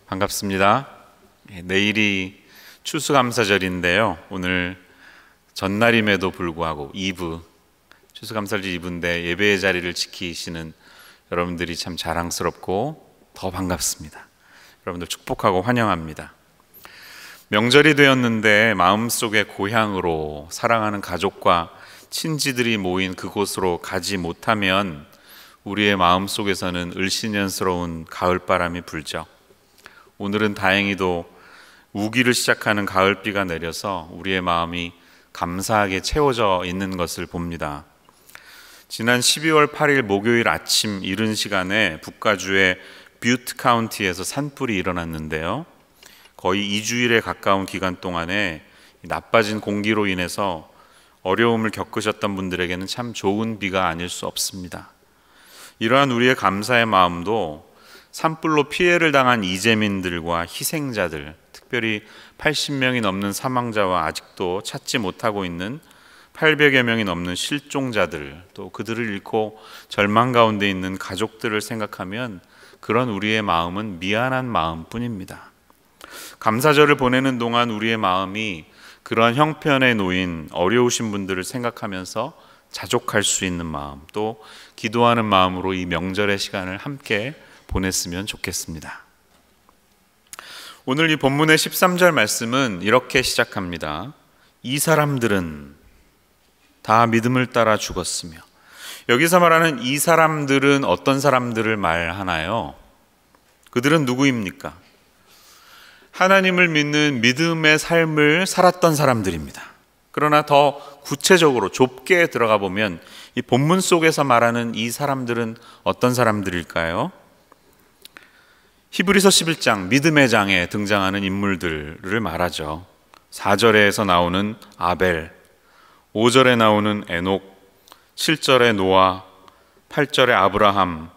반갑습니다. 내일이 추수감사절인데요. 오늘 전날임에도 불구하고 2부, 추수감사절 2부인데 예배의 자리를 지키시는 여러분들이 참 자랑스럽고 더 반갑습니다. 여러분들 축복하고 환영합니다. 명절이 되었는데 마음속의 고향으로 사랑하는 가족과 친지들이 모인 그곳으로 가지 못하면 우리의 마음속에서는 을씨년스러운 가을바람이 불죠. 오늘은 다행히도 우기를 시작하는 가을비가 내려서 우리의 마음이 감사하게 채워져 있는 것을 봅니다. 지난 12월 8일 목요일 아침 이른 시간에 북가주의 뷰트 카운티에서 산불이 일어났는데요. 거의 2주일에 가까운 기간 동안에 나빠진 공기로 인해서 어려움을 겪으셨던 분들에게는 참 좋은 비가 아닐 수 없습니다. 이러한 우리의 감사의 마음도 산불로 피해를 당한 이재민들과 희생자들, 특별히 80명이 넘는 사망자와 아직도 찾지 못하고 있는 800여 명이 넘는 실종자들, 또 그들을 잃고 절망 가운데 있는 가족들을 생각하면 그런 우리의 마음은 미안한 마음뿐입니다. 감사절을 보내는 동안 우리의 마음이 그러한 형편에 놓인 어려우신 분들을 생각하면서 자족할 수 있는 마음, 또 기도하는 마음으로 이 명절의 시간을 함께 보냈으면 좋겠습니다. 오늘 이 본문의 13절 말씀은 이렇게 시작합니다. 이 사람들은 다 믿음을 따라 죽었으며. 여기서 말하는 이 사람들은 어떤 사람들을 말하나요? 그들은 누구입니까? 하나님을 믿는 믿음의 삶을 살았던 사람들입니다. 그러나 더 구체적으로 좁게 들어가 보면 이 본문 속에서 말하는 이 사람들은 어떤 사람들일까요? 히브리서 11장 믿음의 장에 등장하는 인물들을 말하죠. 4절에서 나오는 아벨, 5절에 나오는 에녹, 7절에 노아, 8절에 아브라함,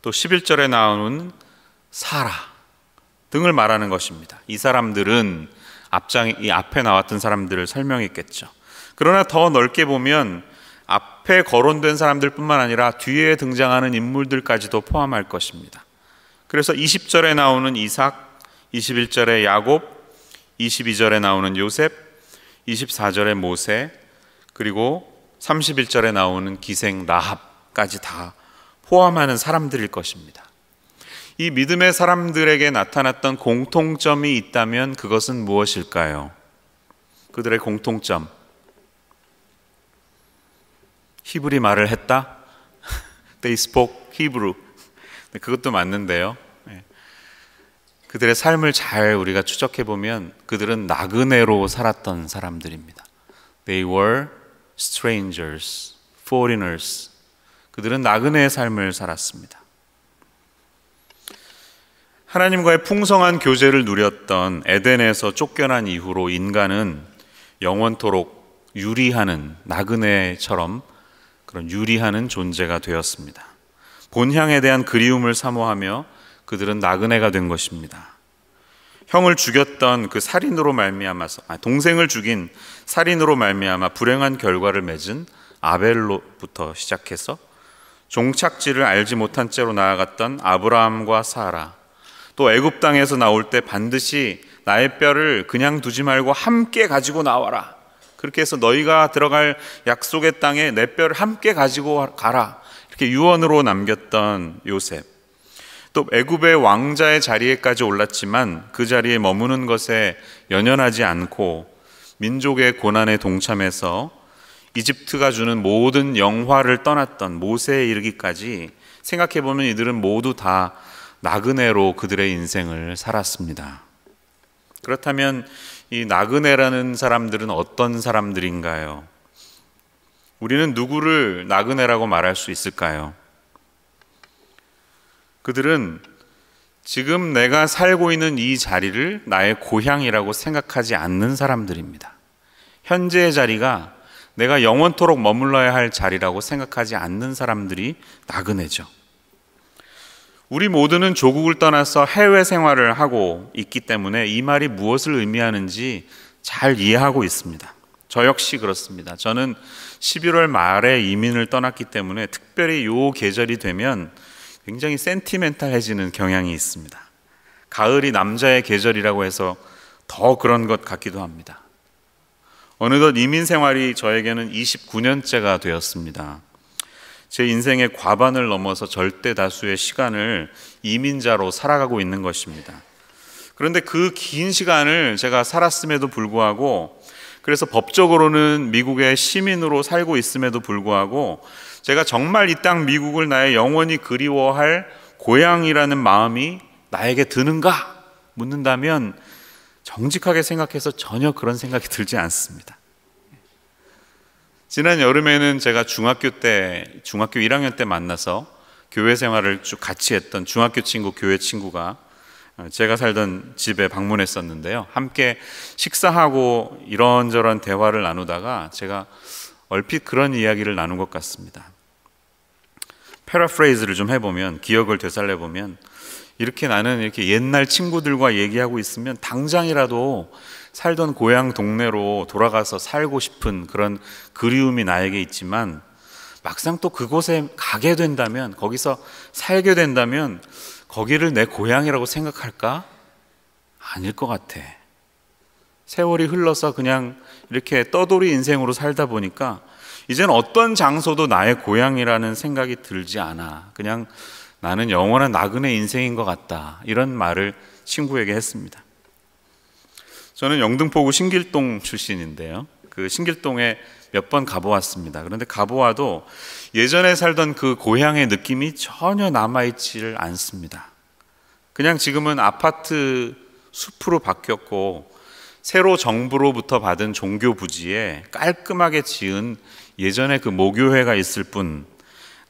또 11절에 나오는 사라 등을 말하는 것입니다. 이 사람들은 이 앞에 나왔던 사람들을 설명했겠죠. 그러나 더 넓게 보면 앞에 거론된 사람들뿐만 아니라 뒤에 등장하는 인물들까지도 포함할 것입니다. 그래서 20절에 나오는 이삭, 21절에 야곱, 22절에 나오는 요셉, 24절에 모세, 그리고 31절에 나오는 기생 라합까지 다 포함하는 사람들일 것입니다. 이 믿음의 사람들에게 나타났던 공통점이 있다면 그것은 무엇일까요? 그들의 공통점. 히브리 말을 했다? They spoke Hebrew. 그것도 맞는데요. 그들의 삶을 잘 우리가 추적해 보면 그들은 나그네로 살았던 사람들입니다. They were strangers, foreigners. 그들은 나그네의 삶을 살았습니다. 하나님과의 풍성한 교제를 누렸던 에덴에서 쫓겨난 이후로 인간은 영원토록 유리하는 나그네처럼 그런 유리하는 존재가 되었습니다. 본향에 대한 그리움을 사모하며 그들은 나그네가 된 것입니다. 형을 죽였던 그 살인으로 말미암아서 동생을 죽인 살인으로 말미암아 불행한 결과를 맺은 아벨로부터 시작해서 종착지를 알지 못한 채로 나아갔던 아브라함과 사라, 또 애굽 땅에서 나올 때 반드시 나의 뼈를 그냥 두지 말고 함께 가지고 나와라. 그렇게 해서 너희가 들어갈 약속의 땅에 내 뼈를 함께 가지고 가라. 이렇게 유언으로 남겼던 요셉. 또 애굽의 왕자의 자리에까지 올랐지만 그 자리에 머무는 것에 연연하지 않고 민족의 고난에 동참해서 이집트가 주는 모든 영화를 떠났던 모세에 이르기까지 생각해보면 이들은 모두 다 나그네로 그들의 인생을 살았습니다. 그렇다면 이 나그네라는 사람들은 어떤 사람들인가요? 우리는 누구를 나그네라고 말할 수 있을까요? 그들은 지금 내가 살고 있는 이 자리를 나의 고향이라고 생각하지 않는 사람들입니다. 현재의 자리가 내가 영원토록 머물러야 할 자리라고 생각하지 않는 사람들이 나그네죠. 우리 모두는 조국을 떠나서 해외 생활을 하고 있기 때문에 이 말이 무엇을 의미하는지 잘 이해하고 있습니다. 저 역시 그렇습니다. 저는 11월 말에 이민을 떠났기 때문에 특별히 요 계절이 되면 굉장히 센티멘탈해지는 경향이 있습니다. 가을이 남자의 계절이라고 해서 더 그런 것 같기도 합니다. 어느덧 이민 생활이 저에게는 29년째가 되었습니다. 제 인생의 과반을 넘어서 절대 다수의 시간을 이민자로 살아가고 있는 것입니다. 그런데 그 긴 시간을 제가 살았음에도 불구하고, 그래서 법적으로는 미국의 시민으로 살고 있음에도 불구하고, 제가 정말 이 땅 미국을 나의 영원히 그리워할 고향이라는 마음이 나에게 드는가 묻는다면 정직하게 생각해서 전혀 그런 생각이 들지 않습니다. 지난 여름에는 제가 중학교 1학년 때 만나서 교회 생활을 쭉 같이 했던 중학교 친구, 교회 친구가 제가 살던 집에 방문했었는데요. 함께 식사하고 이런저런 대화를 나누다가 제가 얼핏 그런 이야기를 나눈 것 같습니다. 패러프레이즈를 좀 해보면, 기억을 되살려보면, 나는 이렇게 옛날 친구들과 얘기하고 있으면 당장이라도 살던 고향 동네로 돌아가서 살고 싶은 그런 그리움이 나에게 있지만, 막상 또 그곳에 가게 된다면, 거기서 살게 된다면 거기를 내 고향이라고 생각할까? 아닐 것 같아. 세월이 흘러서 그냥 이렇게 떠돌이 인생으로 살다 보니까 이제는 어떤 장소도 나의 고향이라는 생각이 들지 않아. 그냥 나는 영원한 나그네 인생인 것 같다, 이런 말을 친구에게 했습니다. 저는 영등포구 신길동 출신인데요, 그 신길동에 몇 번 가보았습니다. 그런데 가보아도 예전에 살던 그 고향의 느낌이 전혀 남아있지를 않습니다. 그냥 지금은 아파트 숲으로 바뀌었고, 새로 정부로부터 받은 종교 부지에 깔끔하게 지은 예전에 그 모교회가 있을 뿐,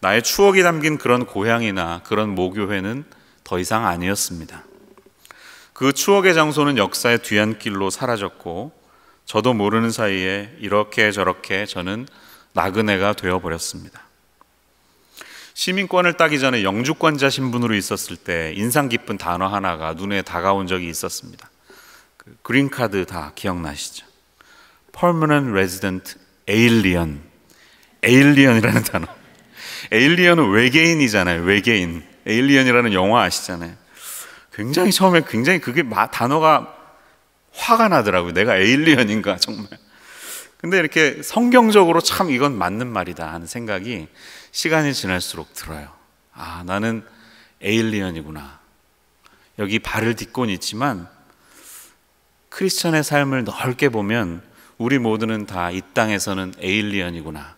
나의 추억이 담긴 그런 고향이나 그런 모교회는 더 이상 아니었습니다. 그 추억의 장소는 역사의 뒤안길로 사라졌고, 저도 모르는 사이에 이렇게 저렇게 저는 나그네가 되어버렸습니다. 시민권을 따기 전에 영주권자 신분으로 있었을 때 인상 깊은 단어 하나가 눈에 다가온 적이 있었습니다. 그 그린카드 다 기억나시죠? Permanent Resident Alien. 에일리언이라는 단어. 에일리언은 외계인이잖아요. 외계인. 에일리언이라는 영화 아시잖아요. 처음에 그게 단어가 화가 나더라고요. 내가 에일리언인가 정말. 근데 이렇게 성경적으로 참 이건 맞는 말이다 하는 생각이 시간이 지날수록 들어요. 아, 나는 에일리언이구나. 여기 발을 딛고는 있지만 크리스천의 삶을 넓게 보면 우리 모두는 다 이 땅에서는 에일리언이구나,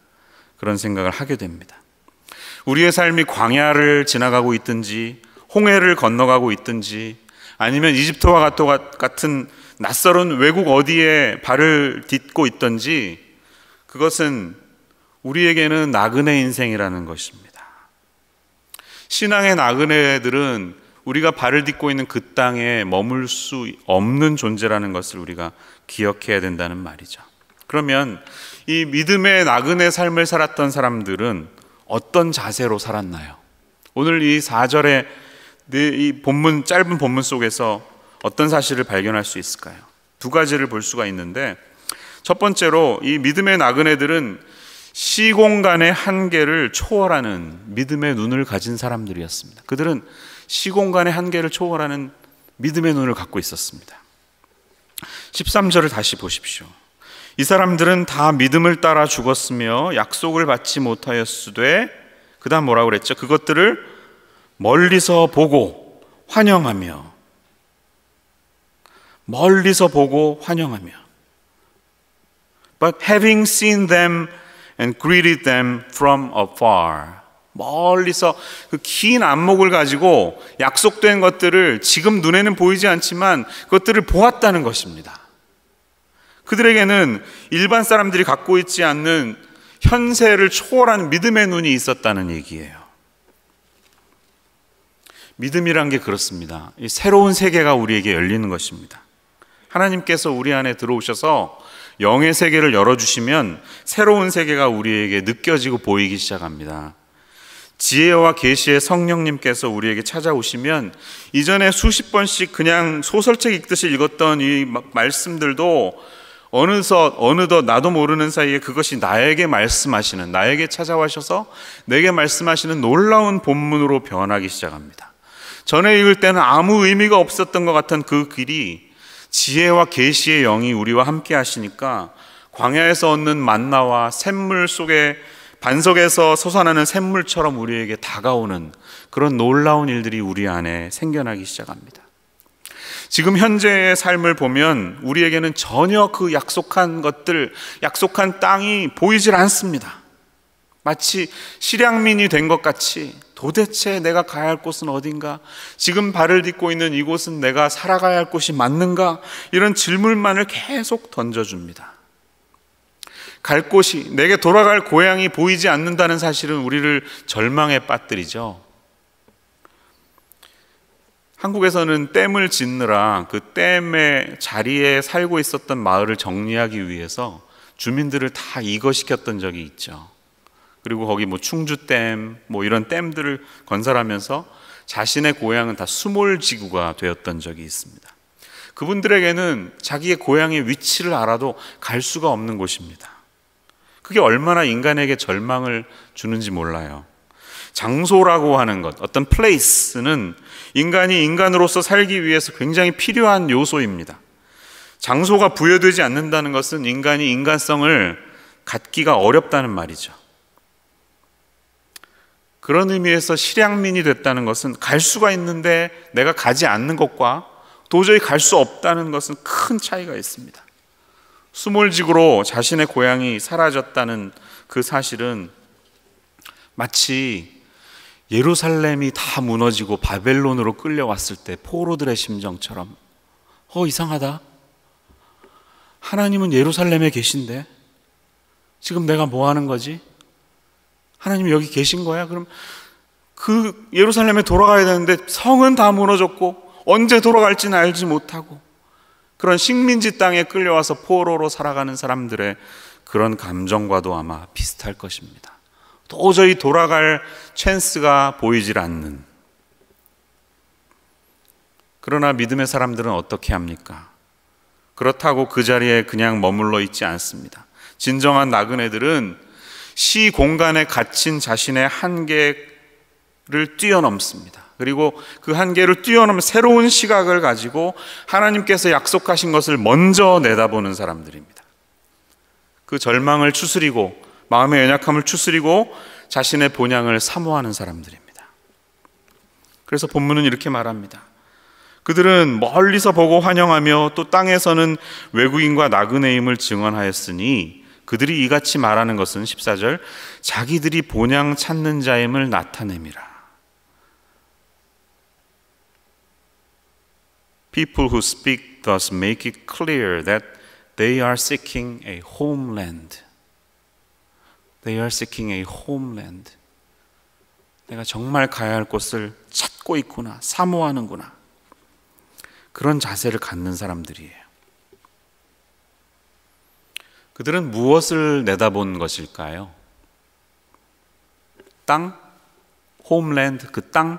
그런 생각을 하게 됩니다. 우리의 삶이 광야를 지나가고 있든지 홍해를 건너가고 있든지 아니면 이집트와 같은 낯설은 외국 어디에 발을 딛고 있든지, 그것은 우리에게는 나그네 인생이라는 것입니다. 신앙의 나그네들은 우리가 발을 딛고 있는 그 땅에 머물 수 없는 존재라는 것을 우리가 기억해야 된다는 말이죠. 그러면 이 믿음의 나그네 삶을 살았던 사람들은 어떤 자세로 살았나요? 오늘 이 4절의 이 짧은 본문 속에서 어떤 사실을 발견할 수 있을까요? 두 가지를 볼 수가 있는데, 첫 번째로 이 믿음의 나그네들은 시공간의 한계를 초월하는 믿음의 눈을 가진 사람들이었습니다. 그들은 시공간의 한계를 초월하는 믿음의 눈을 갖고 있었습니다. 13절을 다시 보십시오. 이 사람들은 다 믿음을 따라 죽었으며 약속을 받지 못하였으되, 그 다음 뭐라고 그랬죠? 그것들을 멀리서 보고 환영하며, But having seen them and greeted them from afar. 멀리서 그 긴 안목을 가지고 약속된 것들을 지금 눈에는 보이지 않지만 그것들을 보았다는 것입니다. 그들에게는 일반 사람들이 갖고 있지 않는 현세를 초월한 믿음의 눈이 있었다는 얘기예요. 믿음이란 게 그렇습니다. 이 새로운 세계가 우리에게 열리는 것입니다. 하나님께서 우리 안에 들어오셔서 영의 세계를 열어주시면 새로운 세계가 우리에게 느껴지고 보이기 시작합니다. 지혜와 계시의 성령님께서 우리에게 찾아오시면 이전에 수십 번씩 그냥 소설책 읽듯이 읽었던 이 말씀들도 어느덧 나도 모르는 사이에 그것이 나에게 말씀하시는, 나에게 찾아와셔서 내게 말씀하시는 놀라운 본문으로 변하기 시작합니다. 전에 읽을 때는 아무 의미가 없었던 것 같은 그 길이 지혜와 계시의 영이 우리와 함께 하시니까 광야에서 얻는 만나와 샘물 속에 반석에서 솟아나는 샘물처럼 우리에게 다가오는 그런 놀라운 일들이 우리 안에 생겨나기 시작합니다. 지금 현재의 삶을 보면 우리에게는 전혀 그 약속한 것들, 약속한 땅이 보이질 않습니다. 마치 실향민이 된 것 같이 도대체 내가 가야 할 곳은 어딘가? 지금 발을 딛고 있는 이곳은 내가 살아가야 할 곳이 맞는가? 이런 질문만을 계속 던져줍니다. 갈 곳이, 내게 돌아갈 고향이 보이지 않는다는 사실은 우리를 절망에 빠뜨리죠. 한국에서는 댐을 짓느라 그 댐의 자리에 살고 있었던 마을을 정리하기 위해서 주민들을 다 이거시켰던 적이 있죠. 그리고 거기 충주댐 이런 댐들을 건설하면서 자신의 고향은 다 수몰지구가 되었던 적이 있습니다. 그분들에게는 자기의 고향의 위치를 알아도 갈 수가 없는 곳입니다. 그게 얼마나 인간에게 절망을 주는지 몰라요. 장소라고 하는 것, 어떤 플레이스는 인간이 인간으로서 살기 위해서 굉장히 필요한 요소입니다. 장소가 부여되지 않는다는 것은 인간이 인간성을 갖기가 어렵다는 말이죠. 그런 의미에서 실향민이 됐다는 것은 갈 수가 있는데 내가 가지 않는 것과 도저히 갈 수 없다는 것은 큰 차이가 있습니다. 수몰지구로 자신의 고향이 사라졌다는 그 사실은 마치 예루살렘이 다 무너지고 바벨론으로 끌려왔을 때 포로들의 심정처럼 이상하다. 하나님은 예루살렘에 계신데 지금 내가 뭐 하는 거지? 하나님 여기 계신 거야? 그럼 그 예루살렘에 돌아가야 되는데 성은 다 무너졌고 언제 돌아갈지는 알지 못하고 그런 식민지 땅에 끌려와서 포로로 살아가는 사람들의 그런 감정과도 아마 비슷할 것입니다. 도저히 돌아갈 찬스가 보이질 않는. 그러나 믿음의 사람들은 어떻게 합니까? 그렇다고 그 자리에 그냥 머물러 있지 않습니다. 진정한 나그네들은 시 공간에 갇힌 자신의 한계를 뛰어넘습니다. 그리고 그 한계를 뛰어넘은 새로운 시각을 가지고 하나님께서 약속하신 것을 먼저 내다보는 사람들입니다. 그 절망을 추스리고 마음의 연약함을 추스리고 자신의 본향을 사모하는 사람들입니다. 그래서 본문은 이렇게 말합니다. 그들은 멀리서 보고 환영하며 또 땅에서는 외국인과 나그네임을 증언하였으니 그들이 이같이 말하는 것은 14절 자기들이 본향 찾는 자임을 나타냄이라. People who speak thus make it clear that they are seeking a homeland. They are seeking a homeland. 내가 정말 가야 할 곳을 찾고 있구나, 사모하는구나. 그런 자세를 갖는 사람들이에요. 그들은 무엇을 내다본 것일까요? 땅? homeland, 그 땅?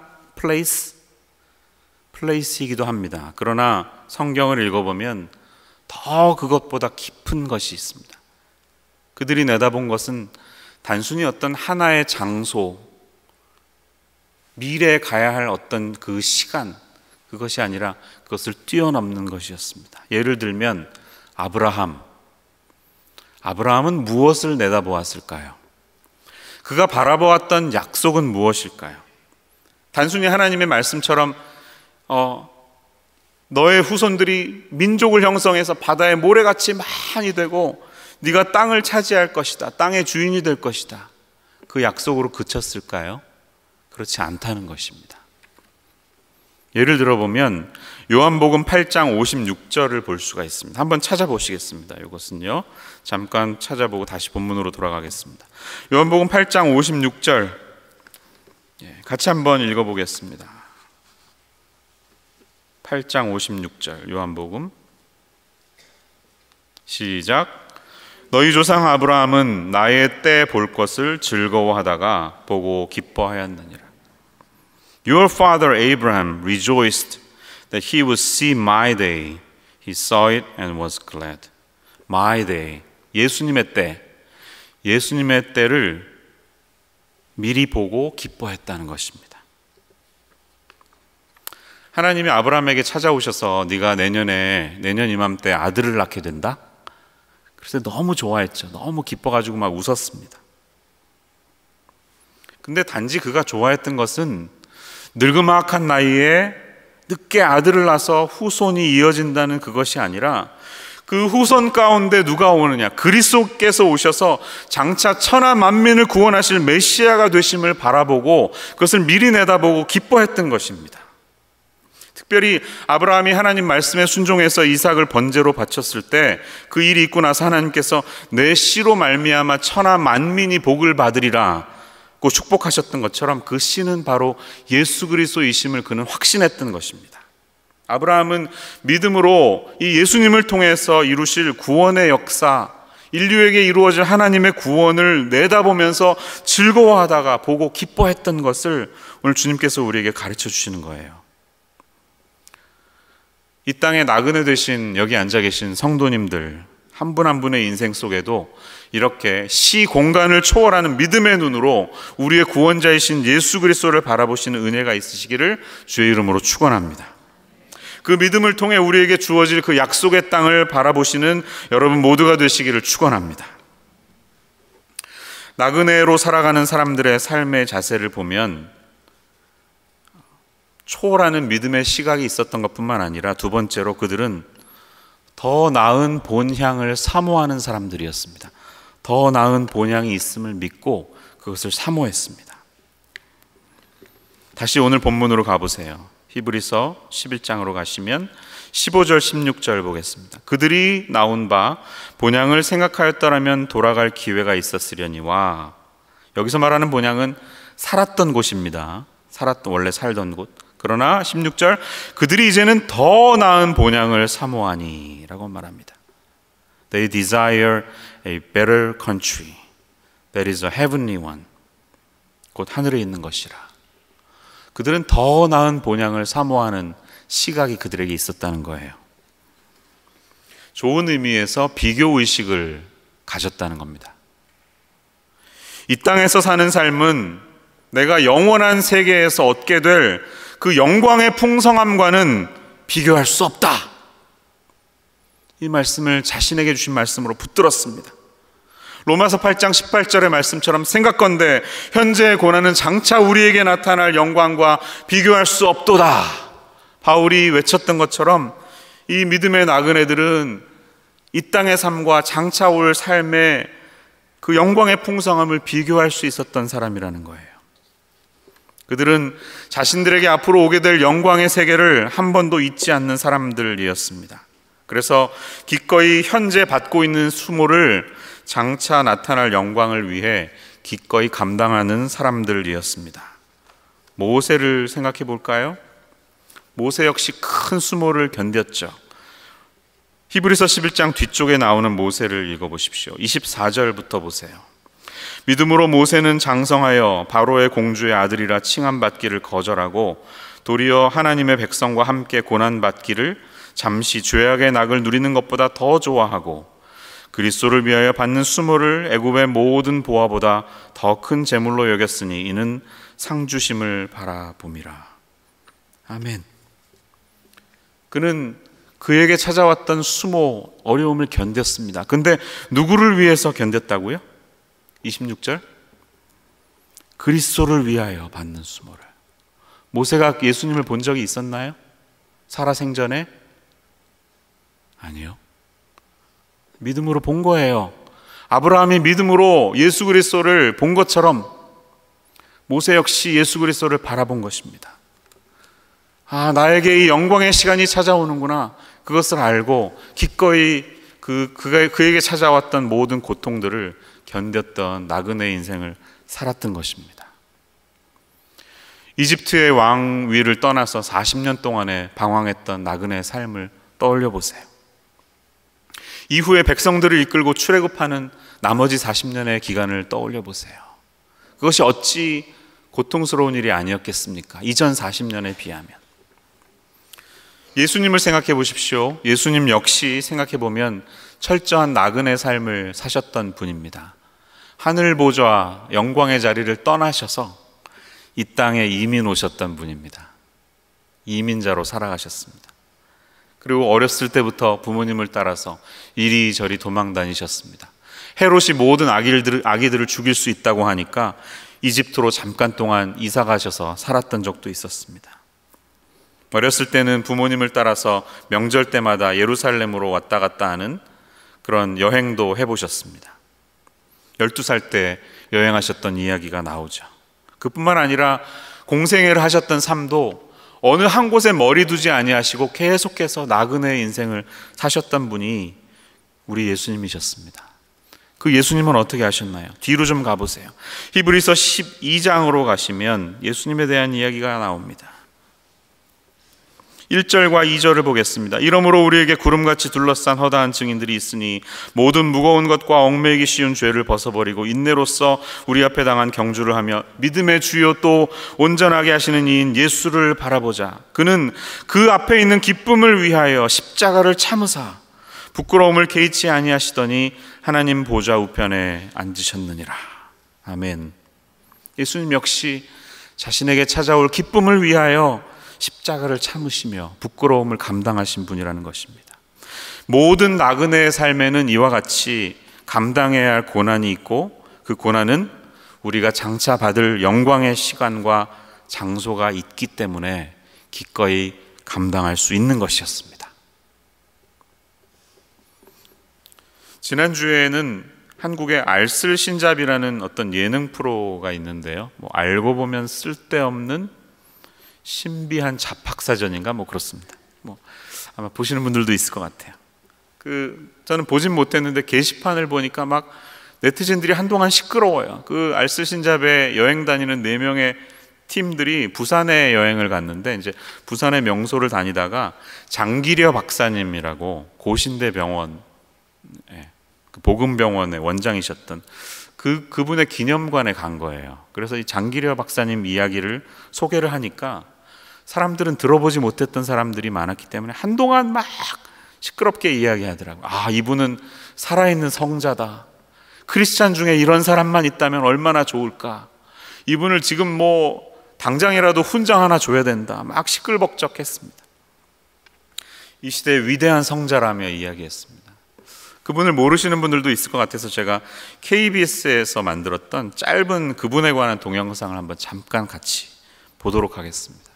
place이기도 합니다. 그러나 성경을 읽어보면 더 그것보다 깊은 것이 있습니다. 그들이 내다본 것은 단순히 어떤 하나의 장소, 미래에 가야 할 어떤 그 시간, 그것이 아니라 그것을 뛰어넘는 것이었습니다. 예를 들면 아브라함은 무엇을 내다보았을까요? 그가 바라보았던 약속은 무엇일까요? 단순히 하나님의 말씀처럼 너의 후손들이 민족을 형성해서 바다의 모래같이 많이 되고 네가 땅을 차지할 것이다, 땅의 주인이 될 것이다, 그 약속으로 그쳤을까요? 그렇지 않다는 것입니다. 예를 들어보면 요한복음 8장 56절을 볼 수가 있습니다. 한번 찾아보시겠습니다. 이것은요, 잠깐 찾아보고 다시 본문으로 돌아가겠습니다. 요한복음 8장 56절 같이 한번 읽어보겠습니다. 8장 56절 요한복음 시작. 너희 조상 아브라함은 나의 때 볼 것을 즐거워하다가 보고 기뻐하였느니라. Your father Abraham rejoiced that he would see my day. He saw it and was glad. My day. 예수님의 때를 미리 보고 기뻐했다는 것입니다. 하나님이 아브라함에게 찾아오셔서 네가 내년 이맘때 아들을 낳게 된다? 그래서 너무 좋아했죠. 너무 기뻐가지고 막 웃었습니다. 근데 단지 그가 좋아했던 것은 늙음악한 나이에 늦게 아들을 낳아서 후손이 이어진다는 그것이 아니라 그 후손 가운데 누가 오느냐, 그리스도께서 오셔서 장차 천하 만민을 구원하실 메시아가 되심을 바라보고 그것을 미리 내다보고 기뻐했던 것입니다. 특별히 아브라함이 하나님 말씀에 순종해서 이삭을 번제로 바쳤을 때 그 일이 있고 나서 하나님께서 내 씨로 말미암아 천하 만민이 복을 받으리라 고 축복하셨던 것처럼 그 씨는 바로 예수 그리스도이심을 그는 확신했던 것입니다. 아브라함은 믿음으로 이 예수님을 통해서 이루실 구원의 역사, 인류에게 이루어질 하나님의 구원을 내다보면서 즐거워하다가 보고 기뻐했던 것을 오늘 주님께서 우리에게 가르쳐 주시는 거예요. 이 땅에 나그네 되신 여기 앉아 계신 성도님들 한 분 한 분의 인생 속에도 이렇게 시 공간을 초월하는 믿음의 눈으로 우리의 구원자이신 예수 그리스도를 바라보시는 은혜가 있으시기를 주의 이름으로 축원합니다. 그 믿음을 통해 우리에게 주어질 그 약속의 땅을 바라보시는 여러분 모두가 되시기를 축원합니다. 나그네로 살아가는 사람들의 삶의 자세를 보면 초월하는 믿음의 시각이 있었던 것뿐만 아니라 두 번째로 그들은 더 나은 본향을 사모하는 사람들이었습니다. 더 나은 본향이 있음을 믿고 그것을 사모했습니다. 다시 오늘 본문으로 가보세요. 히브리서 11장으로 가시면 15절 16절 보겠습니다. 그들이 나온 바 본향을 생각하였더라면 돌아갈 기회가 있었으려니와, 여기서 말하는 본향은 살았던 곳입니다. 원래 살던 곳. 그러나 16절 그들이 이제는 더 나은 본향을 사모하니 라고 말합니다. They desire a better country that is a heavenly one. 곧 하늘에 있는 것이라. 그들은 더 나은 본향을 사모하는 시각이 그들에게 있었다는 거예요. 좋은 의미에서 비교의식을 가졌다는 겁니다. 이 땅에서 사는 삶은 내가 영원한 세계에서 얻게 될 그 영광의 풍성함과는 비교할 수 없다. 이 말씀을 자신에게 주신 말씀으로 붙들었습니다. 로마서 8장 18절의 말씀처럼 생각건대 현재의 고난은 장차 우리에게 나타날 영광과 비교할 수 없도다. 바울이 외쳤던 것처럼 이 믿음의 나그네들은 이 땅의 삶과 장차 올 삶의 그 영광의 풍성함을 비교할 수 있었던 사람이라는 거예요. 그들은 자신들에게 앞으로 오게 될 영광의 세계를 한 번도 잊지 않는 사람들이었습니다. 그래서 기꺼이 현재 받고 있는 수모를 장차 나타날 영광을 위해 기꺼이 감당하는 사람들이었습니다. 모세를 생각해 볼까요? 모세 역시 큰 수모를 견뎠죠. 히브리서 11장 뒤쪽에 나오는 모세를 읽어보십시오. 24절부터 보세요. 믿음으로 모세는 장성하여 바로의 공주의 아들이라 칭함받기를 거절하고 도리어 하나님의 백성과 함께 고난받기를 잠시 죄악의 낙을 누리는 것보다 더 좋아하고 그리스도를 위하여 받는 수모를 애굽의 모든 보화보다 더 큰 재물로 여겼으니 이는 상주심을 바라봄이라. 아멘. 그는 그에게 찾아왔던 수모, 어려움을 견뎠습니다. 근데 누구를 위해서 견뎠다고요? 26절 그리스도를 위하여 받는 수모를. 모세가 예수님을 본 적이 있었나요? 살아생전에? 아니요. 믿음으로 본 거예요. 아브라함이 믿음으로 예수 그리스도를 본 것처럼 모세 역시 예수 그리스도를 바라본 것입니다. 아, 나에게 이 영광의 시간이 찾아오는구나. 그것을 알고 기꺼이 그에게 찾아왔던 모든 고통들을 견뎠던 나그네 인생을 살았던 것입니다. 이집트의 왕위를 떠나서 40년 동안에 방황했던 나그네의 삶을 떠올려 보세요. 이후에 백성들을 이끌고 출애굽하는 나머지 40년의 기간을 떠올려 보세요. 그것이 어찌 고통스러운 일이 아니었겠습니까? 이전 40년에 비하면. 예수님을 생각해 보십시오. 예수님 역시 생각해 보면 철저한 나그네 삶을 사셨던 분입니다. 하늘 보좌 영광의 자리를 떠나셔서 이 땅에 이민 오셨던 분입니다. 이민자로 살아가셨습니다. 그리고 어렸을 때부터 부모님을 따라서 이리저리 도망 다니셨습니다. 헤롯이 모든 아기들을 죽일 수 있다고 하니까 이집트로 잠깐 동안 이사 가셔서 살았던 적도 있었습니다. 어렸을 때는 부모님을 따라서 명절 때마다 예루살렘으로 왔다 갔다 하는 그런 여행도 해보셨습니다. 12살 때 여행하셨던 이야기가 나오죠. 그뿐만 아니라 공생애를 하셨던 삶도 어느 한 곳에 머리 두지 아니하시고 계속해서 나그네의 인생을 사셨던 분이 우리 예수님이셨습니다. 그 예수님은 어떻게 하셨나요? 뒤로 좀 가보세요. 히브리서 12장으로 가시면 예수님에 대한 이야기가 나옵니다. 1절과 2절을 보겠습니다. 이러므로 우리에게 구름같이 둘러싼 허다한 증인들이 있으니 모든 무거운 것과 얽매이기 쉬운 죄를 벗어버리고 인내로써 우리 앞에 당한 경주를 하며 믿음의 주요 또 온전하게 하시는 이인 예수를 바라보자. 그는 그 앞에 있는 기쁨을 위하여 십자가를 참으사 부끄러움을 개의치 아니하시더니 하나님 보좌 우편에 앉으셨느니라. 아멘. 예수님 역시 자신에게 찾아올 기쁨을 위하여 십자가를 참으시며 부끄러움을 감당하신 분이라는 것입니다. 모든 나그네의 삶에는 이와 같이 감당해야 할 고난이 있고 그 고난은 우리가 장차 받을 영광의 시간과 장소가 있기 때문에 기꺼이 감당할 수 있는 것이었습니다. 지난주에는 한국의 알쓸신잡이라는 어떤 예능 프로가 있는데요. 알고 보면 쓸데없는 신비한 잡학사전인가 그렇습니다. 아마 보시는 분들도 있을 것 같아요. 저는 보진 못했는데 게시판을 보니까 막 네티즌들이 한동안 시끄러워요. 그 알쓸신잡에 여행 다니는 4명의 팀들이 부산에 여행을 갔는데 이제 부산의 명소를 다니다가 장기려 박사님이라고 고신대 병원 복음병원의 원장이셨던 그분의 기념관에 간 거예요. 그래서 이 장기려 박사님 이야기를 소개를 하니까 사람들은 들어보지 못했던 사람들이 많았기 때문에 한동안 막 시끄럽게 이야기하더라고요. 이분은 살아있는 성자다. 크리스찬 중에 이런 사람만 있다면 얼마나 좋을까. 이분을 지금 당장이라도 훈장 하나 줘야 된다. 막 시끌벅적했습니다. 이 시대의 위대한 성자라며 이야기했습니다. 그분을 모르시는 분들도 있을 것 같아서 제가 KBS에서 만들었던 짧은 그분에 관한 동영상을 한번 잠깐 같이 보도록 하겠습니다.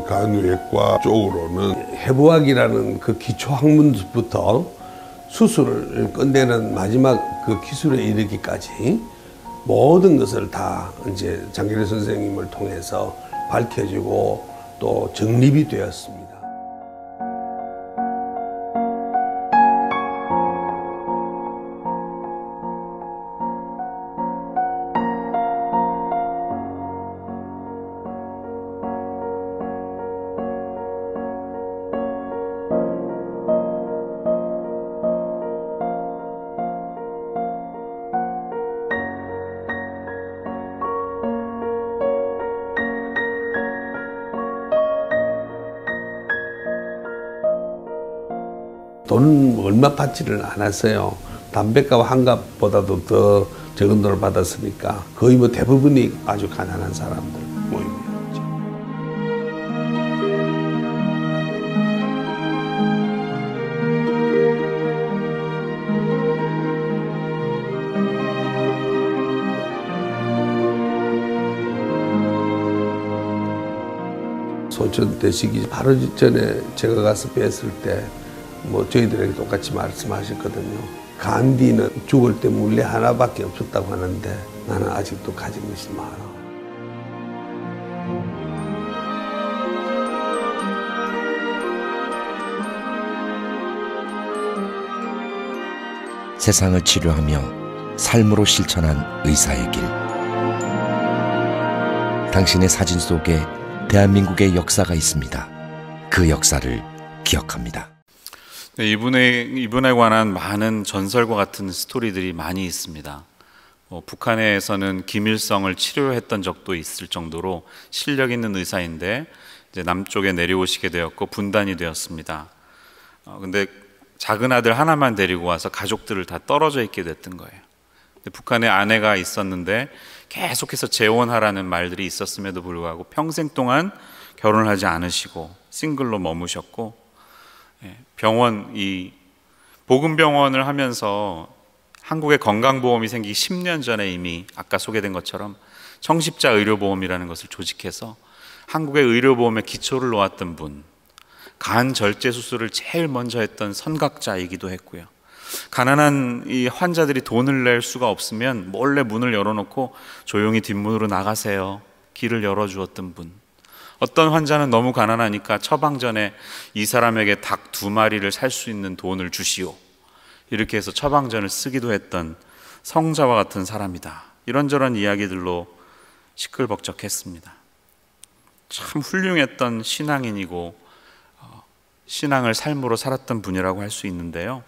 간유외과 쪽으로는 해부학이라는 그 기초 학문부터 수술을 끝내는 마지막 그 기술에 이르기까지 모든 것을 다 이제 장기려 선생님을 통해서 밝혀지고 또 정립이 되었습니다. 돈은 얼마 받지를 않았어요. 담배값 한 값보다도 더 적은 돈을 받았으니까 거의 대부분이 아주 가난한 사람들 모임이었죠. 소천 되시기 바로 전에 제가 가서 뵀을 때 저희들에게 똑같이 말씀하셨거든요. 간디는 죽을 때 물레 하나밖에 없었다고 하는데 나는 아직도 가진 것이 많아. 세상을 치료하며 삶으로 실천한 의사의 길. 당신의 사진 속에 대한민국의 역사가 있습니다. 그 역사를 기억합니다. 네, 이분에 관한 많은 전설과 같은 스토리들이 많이 있습니다. 북한에서는 김일성을 치료했던 적도 있을 정도로 실력 있는 의사인데 이제 남쪽에 내려오시게 되었고 분단이 되었습니다. 근데 작은 아들 하나만 데리고 와서 가족들을 다 떨어져 있게 됐던 거예요. 근데 북한에 아내가 있었는데 계속해서 재혼하라는 말들이 있었음에도 불구하고 평생 동안 결혼을 하지 않으시고 싱글로 머무셨고, 이 보건병원을 하면서 한국에 건강보험이 생기기 10년 전에 이미 아까 소개된 것처럼 청십자 의료보험이라는 것을 조직해서 한국의 의료보험의 기초를 놓았던 분, 간 절제 수술을 제일 먼저 했던 선각자이기도 했고요. 가난한 이 환자들이 돈을 낼 수가 없으면 몰래 문을 열어놓고 조용히 뒷문으로 나가세요, 길을 열어주었던 분. 어떤 환자는 너무 가난하니까 처방 전에 이 사람에게 닭 2마리를 살 수 있는 돈을 주시오, 이렇게 해서 처방전을 쓰기도 했던 성자와 같은 사람이다. 이런저런 이야기들로 시끌벅적했습니다. 참 훌륭했던 신앙인이고 신앙을 삶으로 살았던 분이라고 할 수 있는데요,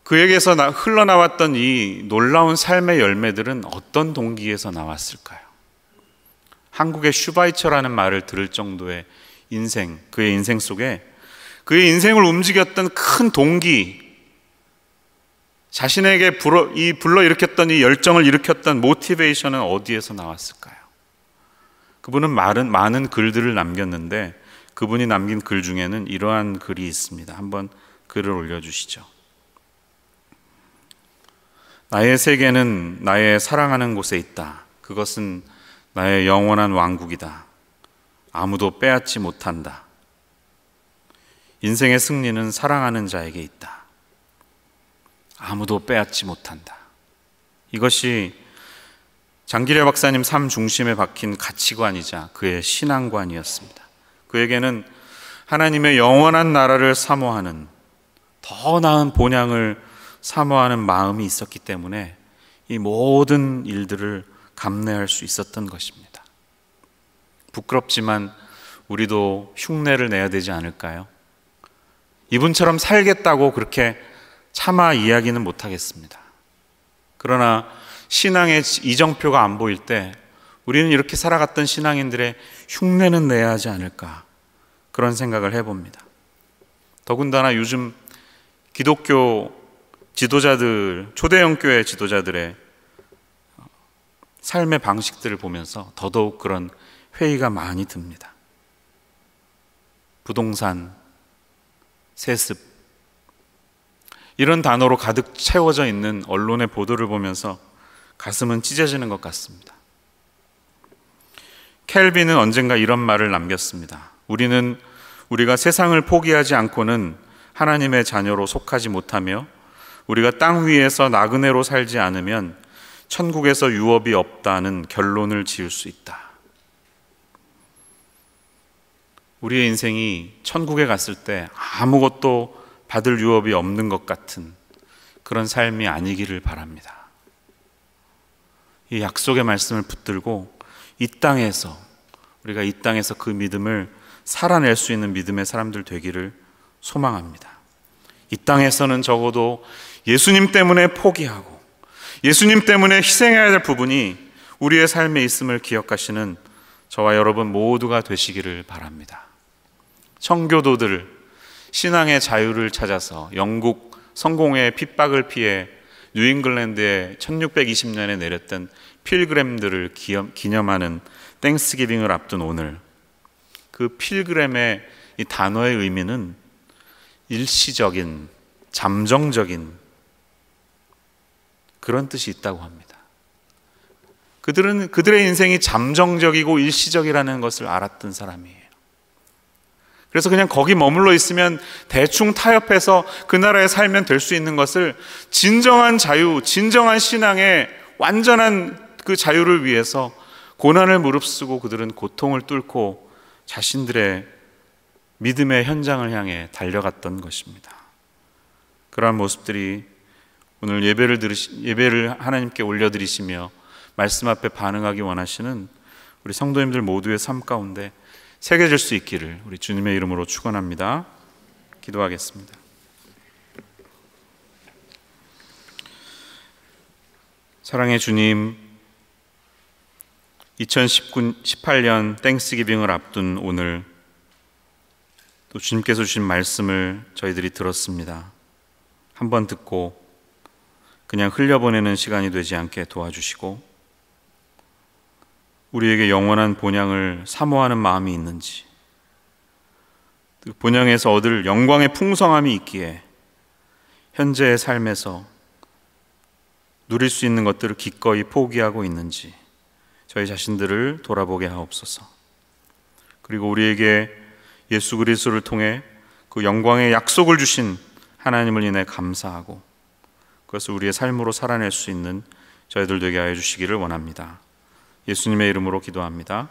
그에게서 흘러나왔던 이 놀라운 삶의 열매들은 어떤 동기에서 나왔을까요? 한국의 슈바이처라는 말을 들을 정도의 인생, 그의 인생 속에 그의 인생을 움직였던 큰 동기, 자신에게 불러일으켰던 이 열정을 일으켰던 모티베이션은 어디에서 나왔을까요? 그분은 많은 글들을 남겼는데 그분이 남긴 글 중에는 이러한 글이 있습니다. 한번 글을 올려주시죠. 나의 세계는 나의 사랑하는 곳에 있다. 그것은 나의 영원한 왕국이다. 아무도 빼앗지 못한다. 인생의 승리는 사랑하는 자에게 있다. 아무도 빼앗지 못한다. 이것이 장기려 박사님 삶 중심에 박힌 가치관이자 그의 신앙관이었습니다. 그에게는 하나님의 영원한 나라를 사모하는, 더 나은 본향을 사모하는 마음이 있었기 때문에 이 모든 일들을 감내할 수 있었던 것입니다. 부끄럽지만 우리도 흉내를 내야 되지 않을까요? 이분처럼 살겠다고 그렇게 차마 이야기는 못하겠습니다. 그러나 신앙의 이정표가 안 보일 때 우리는 이렇게 살아갔던 신앙인들의 흉내는 내야 하지 않을까, 그런 생각을 해봅니다. 더군다나 요즘 기독교 지도자들, 초대형교회 지도자들의 삶의 방식들을 보면서 더더욱 그런 회의가 많이 듭니다. 부동산, 세습, 이런 단어로 가득 채워져 있는 언론의 보도를 보면서 가슴은 찢어지는 것 같습니다. 켈빈은 언젠가 이런 말을 남겼습니다. 우리가 세상을 포기하지 않고는 하나님의 자녀로 속하지 못하며 우리가 땅 위에서 나그네로 살지 않으면 천국에서 유업이 없다는 결론을 지을 수 있다. 우리의 인생이 천국에 갔을 때 아무것도 받을 유업이 없는 것 같은 그런 삶이 아니기를 바랍니다. 이 약속의 말씀을 붙들고 우리가 이 땅에서 그 믿음을 살아낼 수 있는 믿음의 사람들 되기를 소망합니다. 이 땅에서는 적어도 예수님 때문에 포기하고 예수님 때문에 희생해야 될 부분이 우리의 삶에 있음을 기억하시는 저와 여러분 모두가 되시기를 바랍니다. 청교도들, 신앙의 자유를 찾아서 영국 성공회의 핍박을 피해 뉴잉글랜드에 1620년에 내렸던 필그램들을 기념하는 땡스기빙을 앞둔 오늘, 그 필그램의 이 단어의 의미는 일시적인, 잠정적인 그런 뜻이 있다고 합니다. 그들의 인생이 잠정적이고 일시적이라는 것을 알았던 사람이에요. 그래서 그냥 거기 머물러 있으면 대충 타협해서 그 나라에 살면 될 수 있는 것을 진정한 자유, 진정한 신앙의 완전한 그 자유를 위해서 고난을 무릅쓰고 그들은 고통을 뚫고 자신들의 믿음의 현장을 향해 달려갔던 것입니다. 그러한 모습들이 오늘 예배를 하나님께 올려드리시며 말씀 앞에 반응하기 원하시는 우리 성도님들 모두의 삶 가운데 새겨질 수 있기를 우리 주님의 이름으로 축원합니다. 기도하겠습니다. 사랑의 주님, 2018년 땡스기빙을 앞둔 오늘 또 주님께서 주신 말씀을 저희들이 들었습니다. 한번 듣고 그냥 흘려보내는 시간이 되지 않게 도와주시고 우리에게 영원한 본향을 사모하는 마음이 있는지, 본향에서 얻을 영광의 풍성함이 있기에 현재의 삶에서 누릴 수 있는 것들을 기꺼이 포기하고 있는지 저희 자신들을 돌아보게 하옵소서. 그리고 우리에게 예수 그리스도를 통해 그 영광의 약속을 주신 하나님을 인해 감사하고 그것을 우리의 삶으로 살아낼 수 있는 저희들 되게 하여 주시기를 원합니다. 예수님의 이름으로 기도합니다.